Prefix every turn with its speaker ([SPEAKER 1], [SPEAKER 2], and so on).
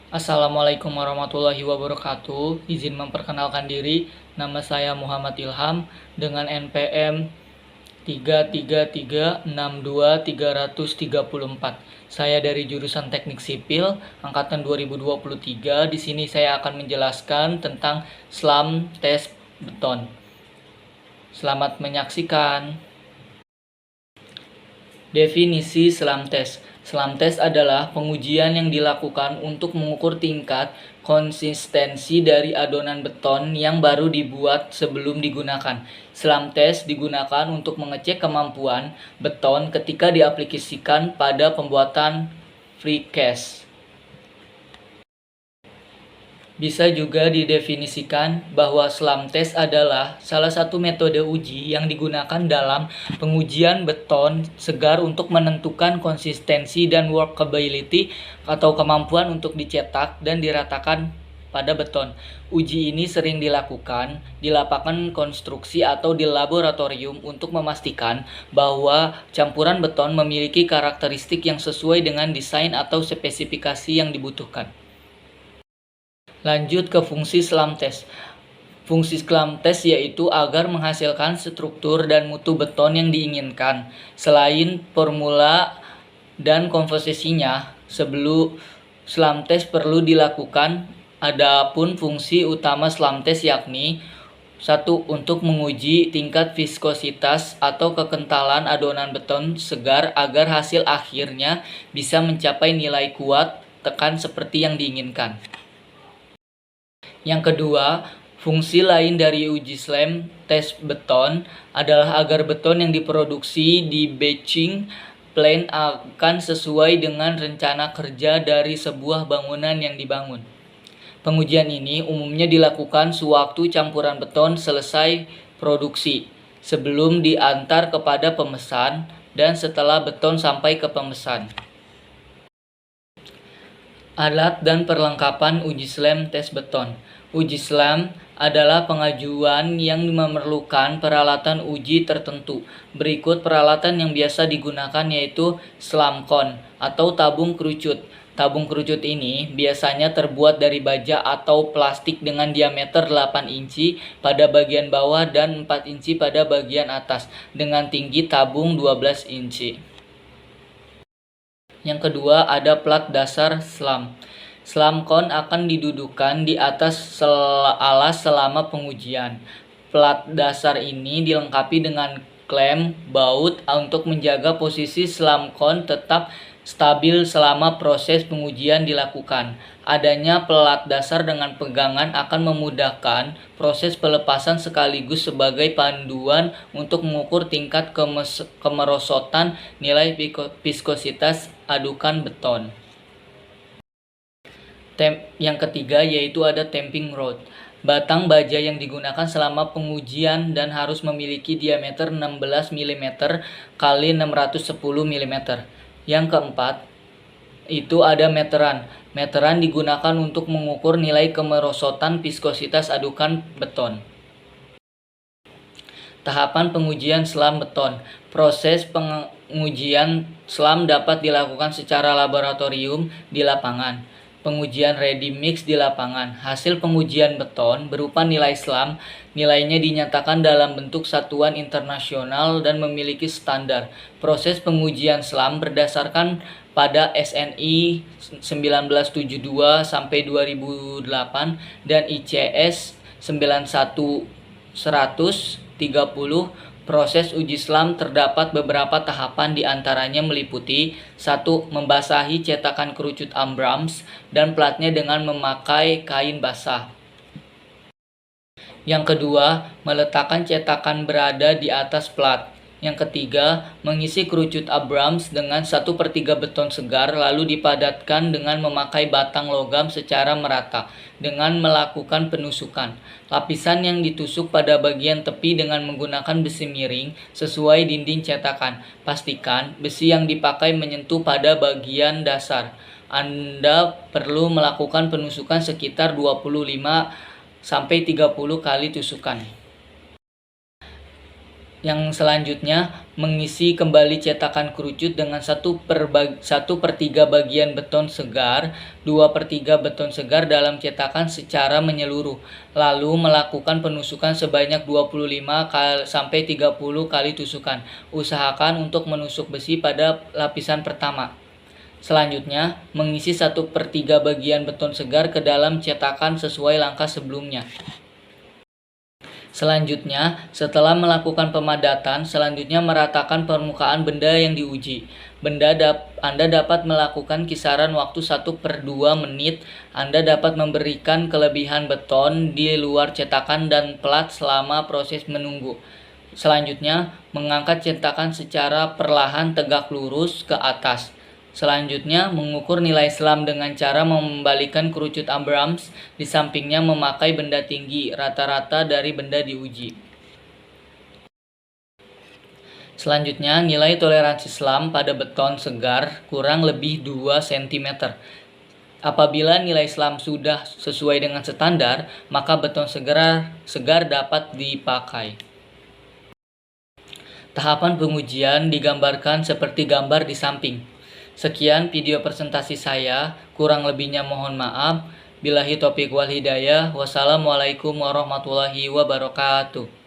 [SPEAKER 1] Assalamualaikum warahmatullahi wabarakatuh. Izin memperkenalkan diri, nama saya Muhammad Ilham dengan NPM 333623034. Saya dari jurusan Teknik Sipil angkatan 2023. Di sini saya akan menjelaskan tentang SLAM tes beton. Selamat menyaksikan. Definisi SLAM test. SLAM test adalah pengujian yang dilakukan untuk mengukur tingkat konsistensi dari adonan beton yang baru dibuat sebelum digunakan. SLAM test digunakan untuk mengecek kemampuan beton ketika diaplikasikan pada pembuatan precast. Bisa juga didefinisikan bahwa SLAM test adalah salah satu metode uji yang digunakan dalam pengujian beton segar untuk menentukan konsistensi dan workability atau kemampuan untuk dicetak dan diratakan pada beton. Uji ini sering dilakukan di lapangan konstruksi atau di laboratorium untuk memastikan bahwa campuran beton memiliki karakteristik yang sesuai dengan desain atau spesifikasi yang dibutuhkan. Lanjut ke fungsi SLAM test. Fungsi SLAM test yaitu agar menghasilkan struktur dan mutu beton yang diinginkan. Selain formula dan komposisinya, sebelum SLAM test perlu dilakukan. Adapun fungsi utama SLAM test yakni 1. Untuk menguji tingkat viskositas atau kekentalan adonan beton segar agar hasil akhirnya bisa mencapai nilai kuat tekan seperti yang diinginkan. Yang kedua, fungsi lain dari uji SLAM tes beton adalah agar beton yang diproduksi di batching plant akan sesuai dengan rencana kerja dari sebuah bangunan yang dibangun. Pengujian ini umumnya dilakukan sewaktu campuran beton selesai produksi, sebelum diantar kepada pemesan, dan setelah beton sampai ke pemesan. Alat dan perlengkapan uji SLAM tes beton. Uji SLAM adalah pengajuan yang memerlukan peralatan uji tertentu. Berikut peralatan yang biasa digunakan yaitu SLAM cone atau tabung kerucut. Tabung kerucut ini biasanya terbuat dari baja atau plastik dengan diameter 8 inci pada bagian bawah dan 4 inci pada bagian atas dengan tinggi tabung 12 inci. Yang kedua ada plat dasar SLAM. SLAM cone akan didudukan di atas alas selama pengujian. Plat dasar ini dilengkapi dengan klem baut untuk menjaga posisi SLAM cone tetap stabil selama proses pengujian dilakukan. Adanya plat dasar dengan pegangan akan memudahkan proses pelepasan sekaligus sebagai panduan untuk mengukur tingkat kemerosotan nilai viskositas adukan beton. Yang ketiga yaitu ada tamping rod. Batang baja yang digunakan selama pengujian dan harus memiliki diameter 16 mm kali 610 mm. Yang keempat, itu ada meteran. Meteran digunakan untuk mengukur nilai kemerosotan viskositas adukan beton. Tahapan pengujian SLAM beton. Proses pengujian SLAM dapat dilakukan secara laboratorium di lapangan. Pengujian ready mix di lapangan. Hasil pengujian beton berupa nilai SLAM, nilainya dinyatakan dalam bentuk satuan internasional dan memiliki standar. Proses pengujian SLAM berdasarkan pada SNI 1972 sampai 2008 dan ICS 91130. Proses uji SLAM terdapat beberapa tahapan diantaranya meliputi 1. Membasahi cetakan kerucut Abrams dan platnya dengan memakai kain basah. Yang kedua, meletakkan cetakan berada di atas plat. Yang ketiga, mengisi kerucut Abrams dengan 1/3 beton segar lalu dipadatkan dengan memakai batang logam secara merata dengan melakukan penusukan. Lapisan yang ditusuk pada bagian tepi dengan menggunakan besi miring sesuai dinding cetakan. Pastikan besi yang dipakai menyentuh pada bagian dasar. Anda perlu melakukan penusukan sekitar 25 sampai 30 kali tusukan. Yang selanjutnya, mengisi kembali cetakan kerucut dengan 1/3 bagian beton segar, 2/3 beton segar dalam cetakan secara menyeluruh. Lalu melakukan penusukan sebanyak 25-30 kali tusukan. Usahakan untuk menusuk besi pada lapisan pertama. Selanjutnya, mengisi 1/3 bagian beton segar ke dalam cetakan sesuai langkah sebelumnya. Selanjutnya, setelah melakukan pemadatan, selanjutnya meratakan permukaan benda yang diuji. Anda dapat melakukan kisaran waktu 1/2 menit. Anda dapat memberikan kelebihan beton di luar cetakan dan plat selama proses menunggu. Selanjutnya, mengangkat cetakan secara perlahan tegak lurus ke atas. Selanjutnya, mengukur nilai SLAM dengan cara membalikan kerucut Abrams di sampingnya memakai benda tinggi, rata-rata dari benda diuji. Selanjutnya, nilai toleransi SLAM pada beton segar kurang lebih 2 cm. Apabila nilai SLAM sudah sesuai dengan standar, maka beton segar dapat dipakai. Tahapan pengujian digambarkan seperti gambar di samping. Sekian video presentasi saya, kurang lebihnya mohon maaf. Billahi taufiq wal hidayah. Wassalamualaikum warahmatullahi wabarakatuh.